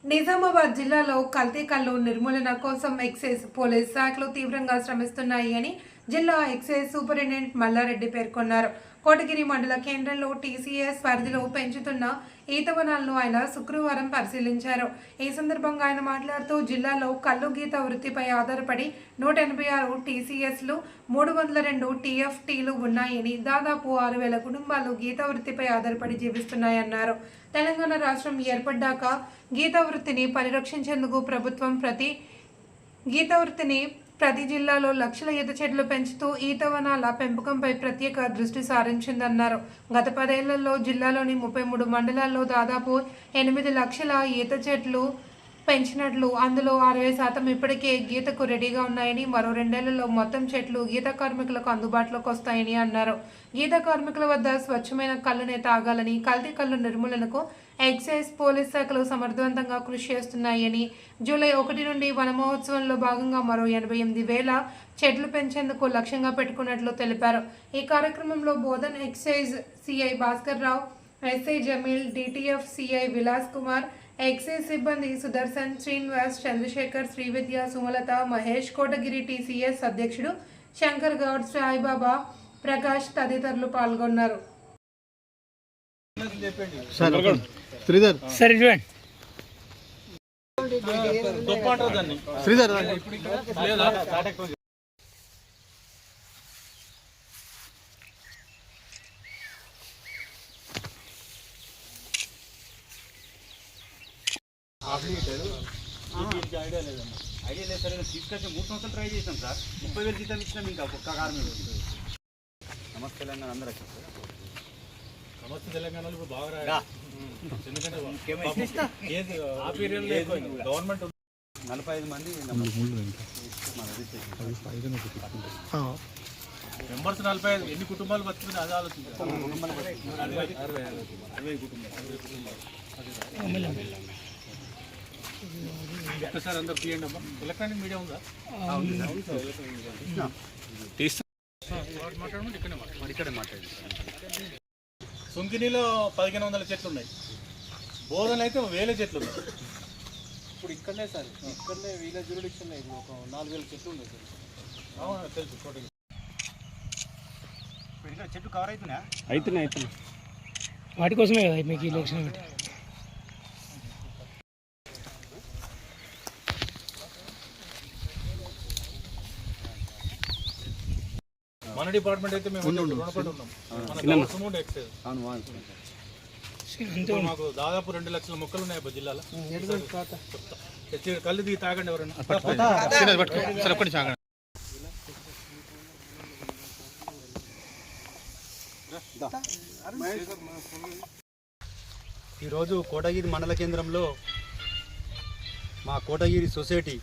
నిజామాబాద్ జిల్లాలో కల్తీ కల్లు నిర్మూలన కోసం ఎక్సైజ్ పోలీస్ శాఖలు తీవ్రంగా శ్రమిస్తున్నాయి అని జిల్లా ఎక్సైజ్ సూపరింటెండెంట్ మల్లారెడ్డి పేర్కొన్నారు. కోటగిరి మండల కేంద్రంలో టీసీఎస్ పరిధిలో పెంచుతున్న ఈతవనాలను ఆయన శుక్రవారం పరిశీలించారు. ఈ సందర్భంగా ఆయన మాట్లాడుతూ జిల్లాలో కల్లు గీత వృత్తిపై ఆధారపడి 186 టీసీఎస్లు 302 టీఎఫ్టీలు ఉన్నాయని, దాదాపు 6,000 కుటుంబాలు గీత వృత్తిపై ఆధారపడి జీవిస్తున్నాయన్నారు. తెలంగాణ రాష్ట్రం ఏర్పడ్డాక గీత వృత్తిని పరిరక్షించేందుకు ప్రభుత్వం ప్రతి జిల్లాలో లక్షల ఈత చెట్లు పెంచుతూ ఈతవనాల పెంపకంపై ప్రత్యేక దృష్టి సారించిందన్నారు. గత 10 ఏళ్లలో జిల్లాలోని 33 మండలాల్లో దాదాపు 8 లక్షల ఈత చెట్లు పెంచినట్లు, అందులో 60% ఇప్పటికే గీతకు రెడీగా ఉన్నాయని, మరో 2 ఏళ్లలో మొత్తం చెట్లు గీత కార్మికులకు అందుబాటులోకి వస్తాయని అన్నారు. గీత కార్మికుల వద్ద స్వచ్ఛమైన కళ్ళునే తాగాలని, కల్తీ కళ్ళు నిర్మూలనకు ఎక్సైజ్ పోలీస్ శాఖలు సమర్థవంతంగా కృషి చేస్తున్నాయని, జూలై 1 నుండి వన మహోత్సవంలో భాగంగా మరో 88,000 చెట్లు పెంచేందుకు లక్ష్యంగా పెట్టుకున్నట్లు తెలిపారు. ఈ కార్యక్రమంలో Bodhan excise CI Bhaskar Rao, SI Jameel, DTF CI Vilas Kumar, excise సిబ్బంది సుదర్శన్, శ్రీనివాస్, చంద్రశేఖర్, శ్రీవిద్య, సుమలత, మహేష్, కోటగిరి టీసీఎస్ అధ్యక్షుడు శంకర్ గౌడ్, సాయిబాబా, ప్రకాష్ తదితరులు పాల్గొన్నారు. ఐడియా లేదు సార్. తీసుకొచ్చి 3 సంవత్సరాలు ట్రై చేసాం సార్. 30,000 జీతం ఇచ్చినాం. ఇంకా ఒక్క కార్మికుడు. నమస్తే తెలంగాణ అందరూ నమస్తే తెలంగాణలో ఇప్పుడు బాగా ఎందుకంటే గవర్నమెంట్ 45 మంది మెంబర్స్ 45. ఎన్ని కుటుంబాలు బతుకున్నాయి అది ఆలోచించారు. 60 కుటుంబాలు సార్. అందరూ తీయండి అమ్మా. ఎలక్ట్రానిక్ మీడియా ఉందా? ఇక్కడే మాట్లాడండి. సుంకినీలో 1,500 చెట్లు ఉన్నాయి. బోధన అయితే 1000 చెట్లు ఉన్నాయి. ఇప్పుడు ఇక్కడనే సార్, ఇక్కడనే వీళ్ళ జ్యూరిడిక్షన్ ఒక 4,000 చెట్లు ఉన్నాయి సార్. అవును తెలుసు. టోటల్ ఇంకా చెట్లు కవర్ అవుతున్నాయా? అవుతున్నాయి. వాటి కోసమే కదా మీకు ఈ ఎలక్షన్ పెట్టి. మన డిపార్ట్మెంట్ అయితే మేము రుణపడి ఉన్నాం. మాకు దాదాపు 2 లక్షల మొక్కలు ఉన్నాయి జిల్లాలో. కళ్ళు దిగి తాగండి ఎవరన్నా. ఈరోజు కోటగిరి మండల కేంద్రంలో మా కోటగిరి సొసైటీ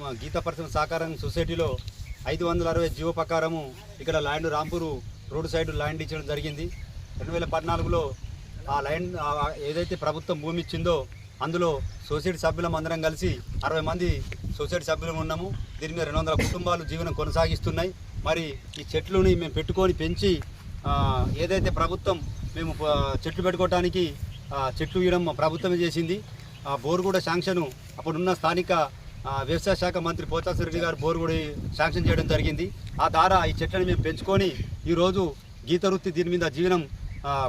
మా గీత పరిశ్రమ సహకారం సొసైటీలో 560 జీవో ప్రకారము ఇక్కడ land Rampur road side land ఇచ్చడం జరిగింది. 2014లో ఆ ల్యాండ్ ఏదైతే ప్రభుత్వం భూమి ఇచ్చిందో అందులో సొసైటీ సభ్యులం అందరం కలిసి 60 మంది సొసైటీ సభ్యులం ఉన్నాము. దీని మీద 200 కుటుంబాలు జీవనం కొనసాగిస్తున్నాయి. మరి ఈ చెట్లుని మేము పెట్టుకొని పెంచి ఏదైతే ప్రభుత్వం మేము చెట్లు పెట్టుకోవడానికి చెట్లు ఇవ్వడం ప్రభుత్వమే చేసింది. ఆ బోరు కూడా శాంక్షను అప్పుడున్న స్థానిక వ్యవసాయ శాఖ మంత్రి పోచారం రెడ్డి గారు బోరు కూడా శాంక్షన్ చేయడం జరిగింది. ఆ ద్వారా ఈ చెట్లను మేము పెంచుకొని ఈరోజు గీత వృత్తి దీని మీద జీవనం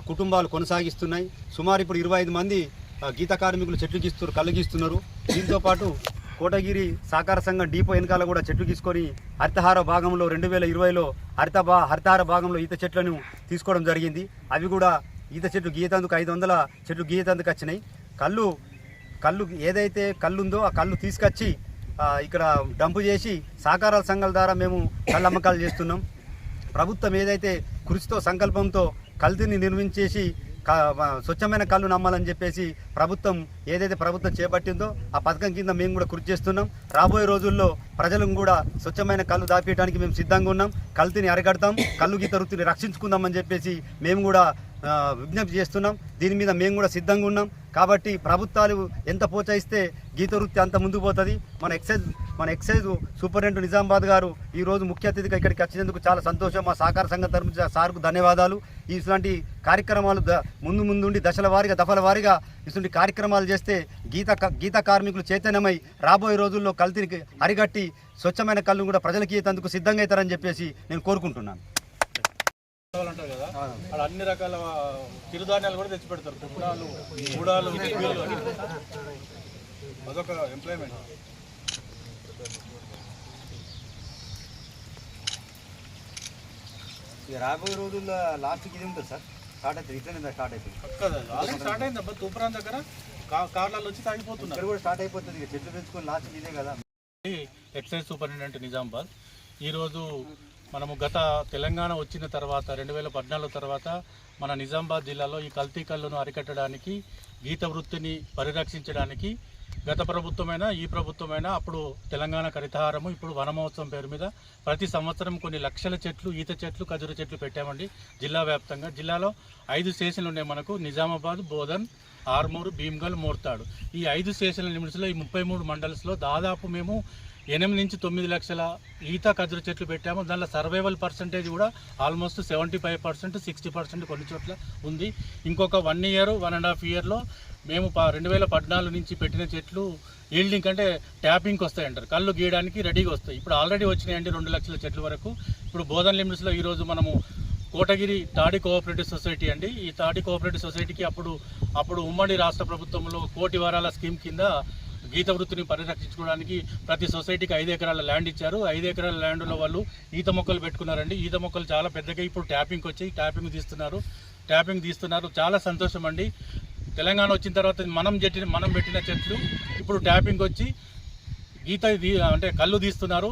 కుటుంబాలు కొనసాగిస్తున్నాయి. సుమారు ఇప్పుడు 25 మంది గీత కార్మికులు చెట్లు గీస్తున్నారు, కళ్ళు గీస్తున్నారు. దీంతోపాటు కోటగిరి సహకార సంఘం డీపో వెనకాల కూడా చెట్లు తీసుకొని హరితహార భాగంలో 2020లో హరితహార భాగంలో ఈత చెట్లను తీసుకోవడం జరిగింది. అవి కూడా ఈత చెట్లు గీతందుకు 500 చెట్లు గీతందుకు వచ్చినాయి. కళ్ళు ఏదైతే కళ్ళు ఉందో ఆ కళ్ళు తీసుకొచ్చి ఇక్కడ డంపు చేసి సహకార సంఘాల ద్వారా మేము కళ్ళు అమ్మకాలు చేస్తున్నాం. ప్రభుత్వం ఏదైతే కృషితో సంకల్పంతో కల్తీని నిర్మించేసి స్వచ్ఛమైన కళ్ళు నమ్మాలని చెప్పేసి ఏదైతే ప్రభుత్వం చేపట్టిందో ఆ పథకం కింద మేము కూడా కృషి చేస్తున్నాం. రాబోయే రోజుల్లో ప్రజలను కూడా స్వచ్ఛమైన కళ్ళు దాపించడానికి మేము సిద్ధంగా ఉన్నాం. కల్తీని అరికడతాం, కళ్ళు గీత వృత్తిని రక్షించుకుందామని చెప్పేసి మేము కూడా విజ్ఞప్తి చేస్తున్నాం. దీని మీద మేము కూడా సిద్ధంగా ఉన్నాం. కాబట్టి ప్రభుత్వాలు ఎంత ప్రోత్సహిస్తే గీత వృత్తి అంత ముందుకు పోతుంది. మన ఎక్సైజ్ మన ఎక్సైజ్ సూపరింటెండెంట్ నిజామాబాద్ గారు ఈరోజు ముఖ్య అతిథిగా ఇక్కడికి వచ్చినందుకు చాలా సంతోషం. మా సహకార సంఘం తరఫున సార్కు ధన్యవాదాలు. ఇలాంటి కార్యక్రమాలు ముందుండి దశల వారీగా దఫల వారీగా ఇటువంటి కార్యక్రమాలు చేస్తే గీత కార్మికులు చైతన్యమై రాబోయే రోజుల్లో కల్తీని అరిగట్టి స్వచ్ఛమైన కళ్ళు కూడా ప్రజలకి ఇచ్చేందుకు సిద్ధంగా అవుతారని చెప్పేసి నేను కోరుకుంటున్నాను. అంటారు కదా అక్కడ అన్ని రకాల చిరుధాన్యాలు కూడా తెచ్చి పెడతారు. కుప్పడాలు, గూడాలు, బియ్యాలు అని. అదొక ఎంప్లాయ్మెంట్. రాబోయే రోజుల్లో లాస్ట్కి ఇది ఉంటుంది సార్, స్టార్ట్ అవుతుంది. ఇట్లనే స్టార్ట్ అవుతుంది ఆల్రెడీ స్టార్ట్ అయింది అబ్బా. తూప్రాన్ దగ్గర కార్లలో వచ్చి తాగిపోతున్నారు. ఇక్కడ కూడా స్టార్ట్ అయిపోతుంది. ఇక చెట్లు పెంచుకొని లాస్ట్ ఇదే కదా. Excise superintendent Nizamabad. ఈరోజు మనము గత తెలంగాణ వచ్చిన తర్వాత 2014 తర్వాత మన నిజామాబాద్ జిల్లాలో ఈ కల్తీ కళ్ళను అరికట్టడానికి, గీత వృత్తిని పరిరక్షించడానికి గత ప్రభుత్వమైనా ఈ ప్రభుత్వమైనా అప్పుడు తెలంగాణ హరితహారము, ఇప్పుడు వనమహోత్సవం పేరు మీద ప్రతి సంవత్సరం కొన్ని లక్షల చెట్లు, ఈత చెట్లు, ఖజూర చెట్లు పెట్టామండి జిల్లా వ్యాప్తంగా. జిల్లాలో 5 స్టేషన్లు ఉన్నాయి మనకు: నిజామాబాద్, బోధన్, ఆర్మూరు, భీమ్గల్, మోర్తాడు. ఈ 5 స్టేషన్ల లిమిట్స్లో ఈ 33 మండల్స్లో దాదాపు మేము 8 నుంచి 9 లక్షల ఈత ఖజూర చెట్లు పెట్టాము. దానిలో సర్వైవల్ పర్సంటేజ్ కూడా ఆల్మోస్ట్ 75%, 60% కొన్ని చోట్ల ఉంది. ఇంకొక 1 ఇయర్, 1.5 ఇయర్లో మేము 2014 నుంచి పెట్టిన చెట్లు ఈల్డింగ్ అంటే ట్యాపింగ్కి వస్తాయంటారు, కళ్ళు గీయడానికి రెడీగా వస్తాయి. ఇప్పుడు ఆల్రెడీ వచ్చినాయండి 2 లక్షల చెట్ల వరకు. ఇప్పుడు బోధన్ లిమిట్స్లో ఈరోజు మనము కోటగిరి తాడి కోఆపరేటివ్ సొసైటీ అండి. ఈ తాడి కోఆపరేటివ్ సొసైటీకి అప్పుడు ఉమ్మడి రాష్ట్ర ప్రభుత్వంలో 1 కోటి వరాల స్కీమ్ కింద గీత వృత్తిని పరిరక్షించుకోవడానికి ప్రతి సొసైటీకి 5 ఎకరాల ల్యాండ్ ఇచ్చారు. 5 ఎకరాల ల్యాండ్లో వాళ్ళు ఈత మొక్కలు పెట్టుకున్నారండి. ఈత మొక్కలు చాలా పెద్దగా ఇప్పుడు ట్యాపింగ్కి వచ్చి ట్యాపింగ్ తీస్తున్నారు. చాలా సంతోషం అండి. తెలంగాణ వచ్చిన తర్వాత మనం పెట్టిన చెట్లు ఇప్పుడు ట్యాపింగ్ వచ్చి అంటే కళ్ళు తీస్తున్నారు.